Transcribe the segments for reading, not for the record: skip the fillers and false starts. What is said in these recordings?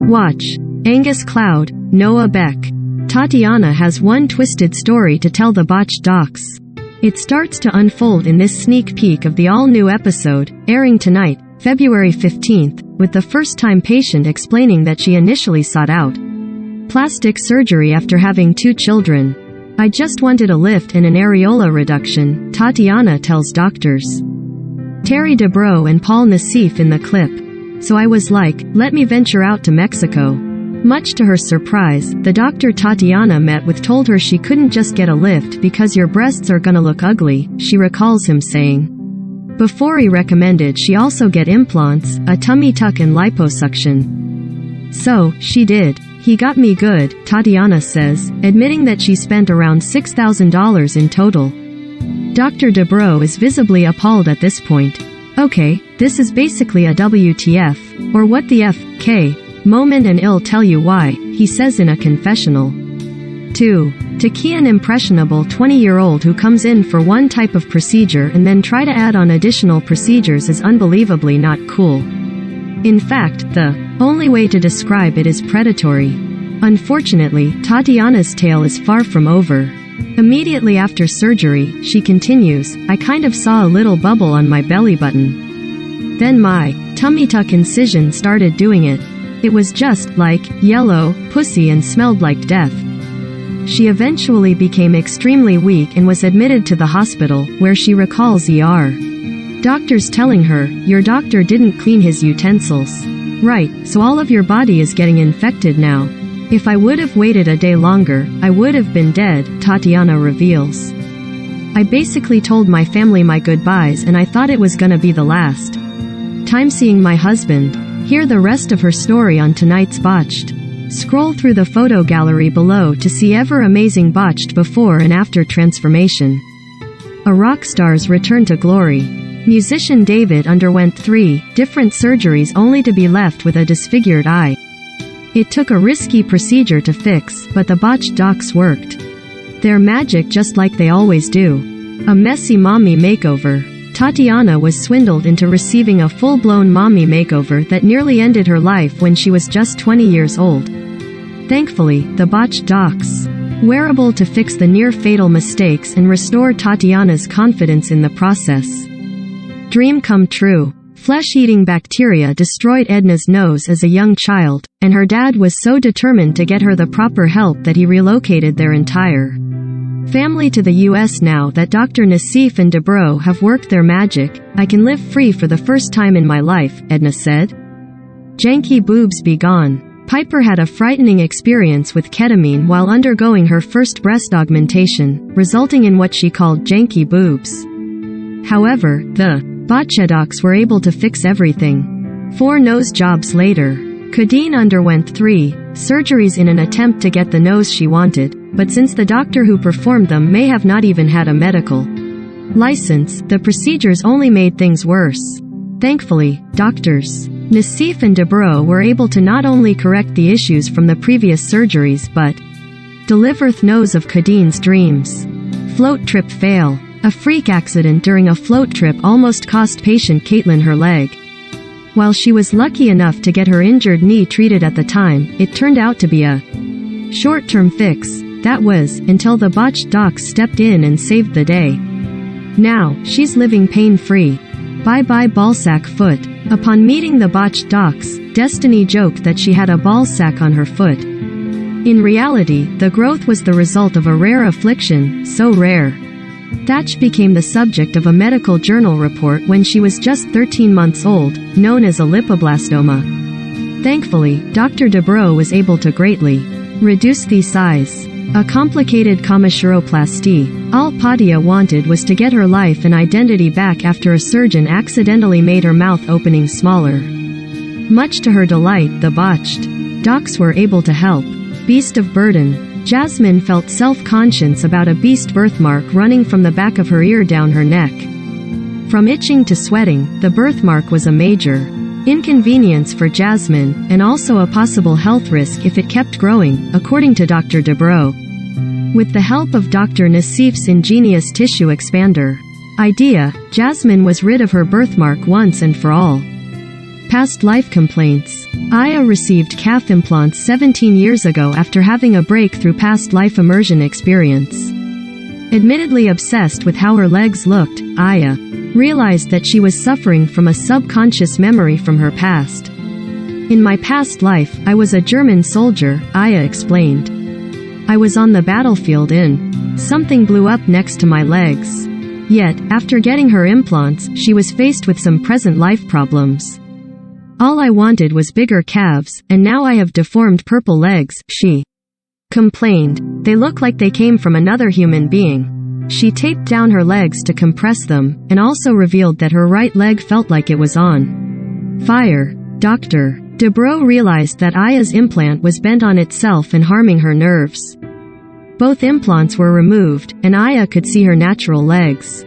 Watch. Angus Cloud, Noah Beck. Tatiana has one twisted story to tell the Botched docs. It starts to unfold in this sneak peek of the all-new episode, airing tonight, February 15th, with the first-time patient explaining that she initially sought out plastic surgery after having 2 children. "I just wanted a lift and an areola reduction," Tatiana tells doctors Terry Dubrow and Paul Nassif in the clip. "So I was like, let me venture out to Mexico." Much to her surprise, the doctor Tatiana met with told her she couldn't just get a lift because your breasts are gonna look ugly, she recalls him saying. Before he recommended she also get implants, a tummy tuck and liposuction. "So, she did. He got me good," Tatiana says, admitting that she spent around $6,000 in total. Dr. Dubrow is visibly appalled at this point. "Okay, this is basically a WTF, or what the F.K. moment, and I'll tell you why," he says in a confessional. 2. To key an impressionable 20-year-old who comes in for one type of procedure and then try to add on additional procedures is unbelievably not cool. In fact, the only way to describe it is predatory. Unfortunately, Tatiana's tale is far from over. Immediately after surgery, she continues, "I kind of saw a little bubble on my belly button. Then my tummy tuck incision started doing it. It was just, like, yellow, pussy and smelled like death." She eventually became extremely weak and was admitted to the hospital, where she recalls ER doctors telling her, "Your doctor didn't clean his utensils. Right, so all of your body is getting infected now. If I would have waited a day longer, I would have been dead," Tatiana reveals. "I basically told my family my goodbyes and I thought it was gonna be the last time seeing my husband." Hear the rest of her story on tonight's Botched. Scroll through the photo gallery below to see ever-amazing Botched before and after transformation. A rock star's return to glory. Musician David underwent 3 different surgeries only to be left with a disfigured eye. It took a risky procedure to fix, but the Botched docs worked their magic just like they always do. A messy mommy makeover. Tatiana was swindled into receiving a full-blown mommy makeover that nearly ended her life when she was just 20 years old. Thankfully, the Botched docs were able to fix the near-fatal mistakes and restore Tatiana's confidence in the process. Dream come true. Flesh-eating bacteria destroyed Edna's nose as a young child, and her dad was so determined to get her the proper help that he relocated their entire family to the US. Now that Dr. Nassif and Dubrow have worked their magic, I can live free for the first time in my life, Edna said. Janky boobs be gone. Piper had a frightening experience with ketamine while undergoing her first breast augmentation, resulting in what she called janky boobs. However, the Botched docs were able to fix everything. 4 nose jobs later, Kadeen underwent 3 surgeries in an attempt to get the nose she wanted, but since the doctor who performed them may have not even had a medical license, the procedures only made things worse. Thankfully, doctors Nassif and Dubrow were able to not only correct the issues from the previous surgeries but deliver the nose of Kadeen's dreams. Float trip fail. A freak accident during a float trip almost cost patient Caitlin her leg. While she was lucky enough to get her injured knee treated at the time, it turned out to be a short-term fix. That was, until the Botched docs stepped in and saved the day. Now, she's living pain-free. Bye-bye ballsack foot. Upon meeting the Botched docs, Destiny joked that she had a ballsack on her foot. In reality, the growth was the result of a rare affliction, so rare. Thatch became the subject of a medical journal report when she was just 13 months old, known as a lipoblastoma. Thankfully, Dr. Dubrow was able to greatly reduce the size. A complicated commissuroplasty. All Padia wanted was to get her life and identity back after a surgeon accidentally made her mouth opening smaller. Much to her delight, the Botched docs were able to help. Beast of burden. Jasmine felt self-conscious about a beast birthmark running from the back of her ear down her neck. From itching to sweating, the birthmark was a major inconvenience for Jasmine, and also a possible health risk if it kept growing, according to Dr. Dubrow. With the help of Dr. Nassif's ingenious tissue expander idea, Jasmine was rid of her birthmark once and for all. Past life complaints. Aya received calf implants 17 years ago after having a breakthrough past life immersion experience. Admittedly obsessed with how her legs looked, Aya realized that she was suffering from a subconscious memory from her past. In my past life, I was a German soldier, Aya explained. I was on the battlefield and something blew up next to my legs. Yet, after getting her implants, she was faced with some present life problems. All I wanted was bigger calves, and now I have deformed purple legs, she complained. They look like they came from another human being. She taped down her legs to compress them, and also revealed that her right leg felt like it was on fire. Dr. Dubrow realized that Aya's implant was bent on itself and harming her nerves. Both implants were removed, and Aya could see her natural legs.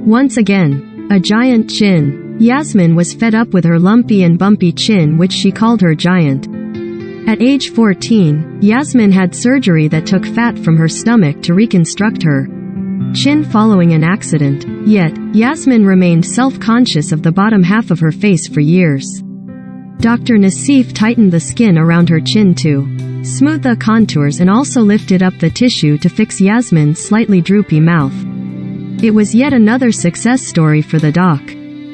Once again, a giant chin. Yasmin was fed up with her lumpy and bumpy chin, which she called her giant. At age 14, Yasmin had surgery that took fat from her stomach to reconstruct her chin following an accident. Yet, Yasmin remained self-conscious of the bottom half of her face for years. Dr. Nassif tightened the skin around her chin to smooth the contours and also lifted up the tissue to fix Yasmin's slightly droopy mouth. It was yet another success story for the doc.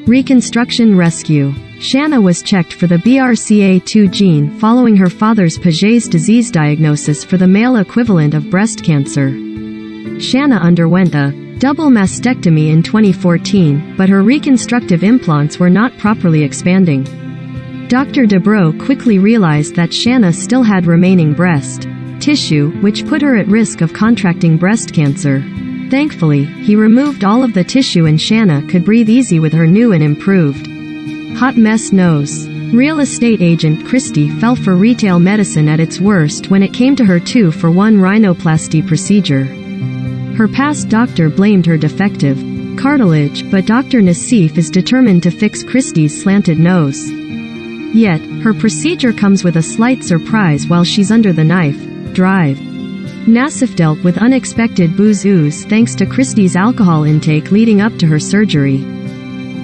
Reconstruction rescue. Shanna was checked for the BRCA2 gene following her father's Paget's disease diagnosis for the male equivalent of breast cancer. Shanna underwent a double mastectomy in 2014, but her reconstructive implants were not properly expanding. Dr. Dubrow quickly realized that Shanna still had remaining breast tissue, which put her at risk of contracting breast cancer. Thankfully, he removed all of the tissue and Shanna could breathe easy with her new and improved hot mess nose. Real estate agent Christy fell for retail medicine at its worst when it came to her 2-for-1 rhinoplasty procedure. Her past doctor blamed her defective cartilage, but Dr. Nassif is determined to fix Christy's slanted nose. Yet, her procedure comes with a slight surprise while she's under the knife. Drive. Nassif dealt with unexpected booze ooze thanks to Christy's alcohol intake leading up to her surgery.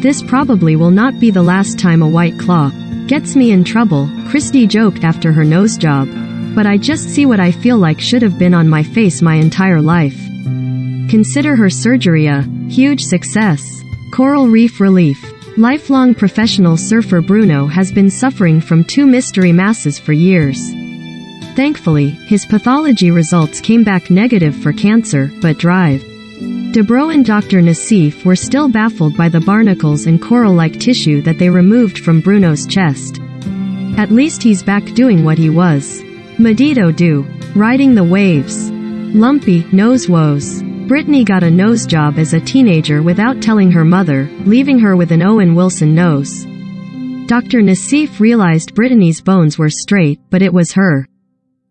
This probably will not be the last time a white claw gets me in trouble, Christy joked after her nose job. But I just see what I feel like should have been on my face my entire life. Consider her surgery a huge success. Coral reef relief. Lifelong professional surfer Bruno has been suffering from 2 mystery masses for years. Thankfully, his pathology results came back negative for cancer, but Drive. Dubrow and Dr. Nassif were still baffled by the barnacles and coral-like tissue that they removed from Bruno's chest. At least he's back doing what he was. Medito do. Riding the waves. Lumpy, nose woes. Brittany got a nose job as a teenager without telling her mother, leaving her with an Owen Wilson nose. Dr. Nassif realized Brittany's bones were straight, but it was her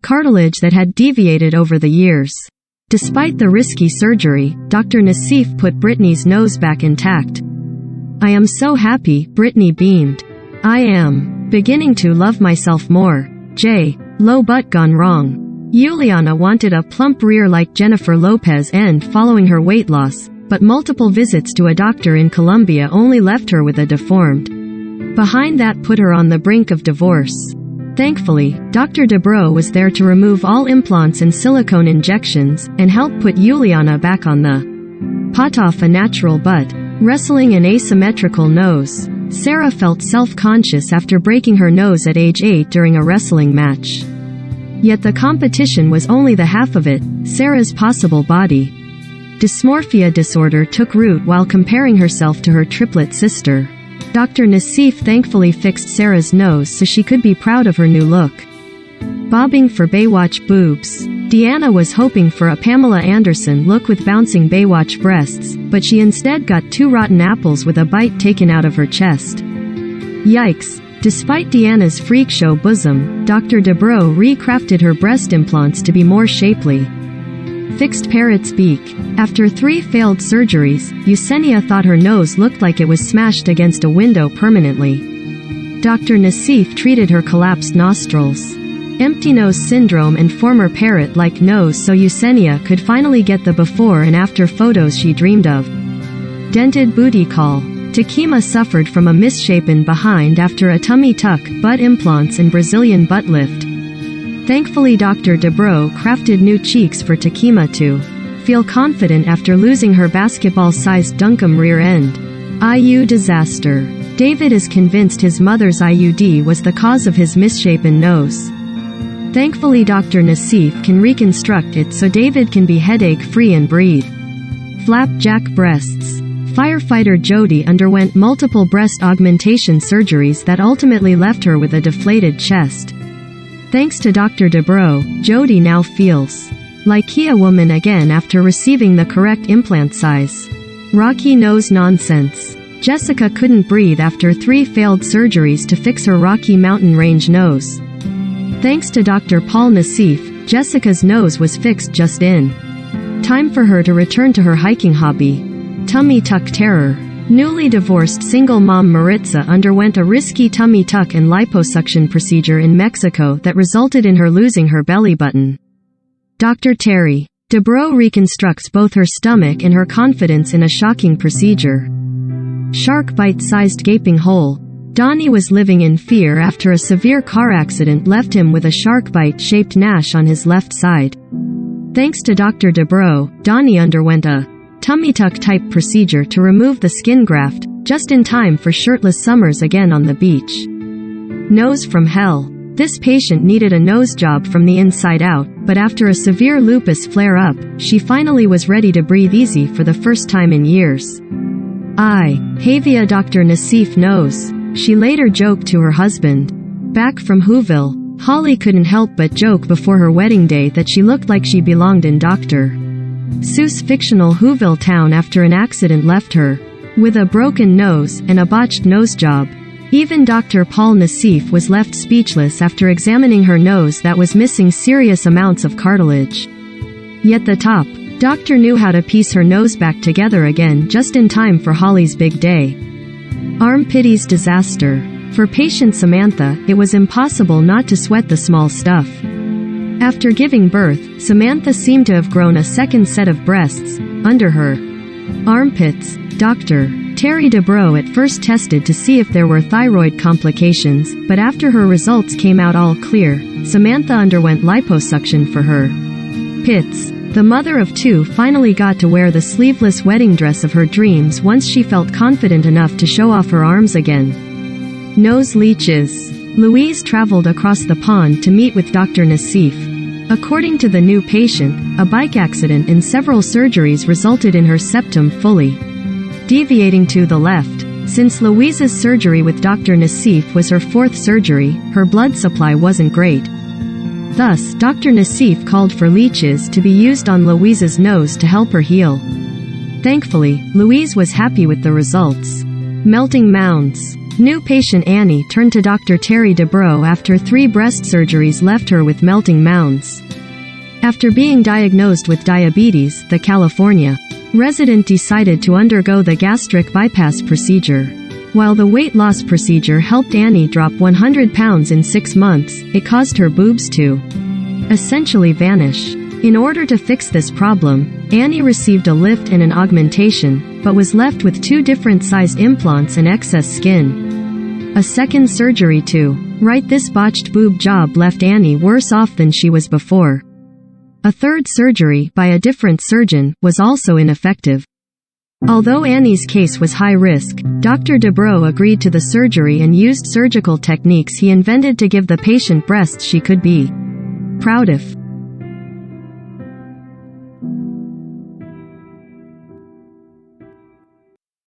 cartilage that had deviated over the years. Despite the risky surgery, Dr. Nassif put Brittany's nose back intact. I am so happy, Brittany beamed. I am beginning to love myself more. Low butt gone wrong. Juliana wanted a plump rear like Jennifer Lopez and following her weight loss, but multiple visits to a doctor in Colombia only left her with a deformed behind that put her on the brink of divorce. Thankfully, Dr. Dubrow was there to remove all implants and silicone injections, and help put Juliana back on the pot off a natural butt. Wrestling an asymmetrical nose. Sarah felt self-conscious after breaking her nose at age 8 during a wrestling match. Yet the competition was only the half of it. Sarah's possible body dysmorphia disorder took root while comparing herself to her triplet sister. Dr. Nassif thankfully fixed Sarah's nose so she could be proud of her new look. Bobbing for Baywatch boobs. Deanna was hoping for a Pamela Anderson look with bouncing Baywatch breasts, but she instead got 2 rotten apples with a bite taken out of her chest. Yikes. Despite Deanna's freak show bosom, Dr. Dubrow recrafted her breast implants to be more shapely. Fixed parrot's beak. After 3 failed surgeries, Yesenia thought her nose looked like it was smashed against a window permanently. Dr. Nassif treated her collapsed nostrils. Empty nose syndrome and former parrot-like nose so Yesenia could finally get the before and after photos she dreamed of. Dented booty call. Takima suffered from a misshapen behind after a tummy tuck, butt implants and Brazilian butt lift. Thankfully Dr. Dubrow crafted new cheeks for Takima to feel confident after losing her basketball-sized dunkum rear end. IU disaster. David is convinced his mother's IUD was the cause of his misshapen nose. Thankfully Dr. Nassif can reconstruct it so David can be headache-free and breathe. Flapjack breasts. Firefighter Jody underwent multiple breast augmentation surgeries that ultimately left her with a deflated chest. Thanks to Dr. Dubrow, Jody now feels like a woman again after receiving the correct implant size. Rocky nose nonsense. Jessica couldn't breathe after 3 failed surgeries to fix her Rocky Mountain Range nose. Thanks to Dr. Paul Nassif, Jessica's nose was fixed just in time for her to return to her hiking hobby. Tummy tuck terror. Newly divorced single mom Maritza underwent a risky tummy tuck and liposuction procedure in Mexico that resulted in her losing her belly button. Dr. Terry Dubrow reconstructs both her stomach and her confidence in a shocking procedure. Shark bite-sized gaping hole. Donnie was living in fear after a severe car accident left him with a shark bite-shaped gash on his left side. Thanks to Dr. Dubrow, Donnie underwent a tummy tuck type procedure to remove the skin graft, just in time for shirtless summers again on the beach. Nose from hell. This patient needed a nose job from the inside out, but after a severe lupus flare-up, she finally was ready to breathe easy for the first time in years. Havia Dr. Nassif knows. She later joked to her husband. Back from Whoville, Holly couldn't help but joke before her wedding day that she looked like she belonged in Dr. Seuss' fictional Whoville town after an accident left her with a broken nose and a botched nose job. Even Dr. Paul Nassif was left speechless after examining her nose that was missing serious amounts of cartilage. Yet the top doctor knew how to piece her nose back together again just in time for Holly's big day. Armpitties disaster. For patient Samantha, it was impossible not to sweat the small stuff. After giving birth, Samantha seemed to have grown a second set of breasts under her armpits. Dr. Terry Dubrow at first tested to see if there were thyroid complications, but after her results came out all clear, Samantha underwent liposuction for her pits. The mother of 2 finally got to wear the sleeveless wedding dress of her dreams once she felt confident enough to show off her arms again. Nose leeches. Louise traveled across the pond to meet with Dr. Nassif. According to the new patient, a bike accident and several surgeries resulted in her septum fully deviating to the left. Since Louise's surgery with Dr. Nassif was her 4th surgery, her blood supply wasn't great. Thus, Dr. Nassif called for leeches to be used on Louise's nose to help her heal. Thankfully, Louise was happy with the results. Melting mounds. New patient Annie turned to Dr. Terry Dubrow after 3 breast surgeries left her with melting mounds. After being diagnosed with diabetes, the California resident decided to undergo the gastric bypass procedure. While the weight loss procedure helped Annie drop 100 pounds in 6 months, it caused her boobs to essentially vanish. In order to fix this problem, Annie received a lift and an augmentation, but was left with 2 different sized implants and excess skin. A second surgery to right this botched boob job left Annie worse off than she was before. A third surgery, by a different surgeon, was also ineffective. Although Annie's case was high risk, Dr. Dubrow agreed to the surgery and used surgical techniques he invented to give the patient breasts she could be proud of.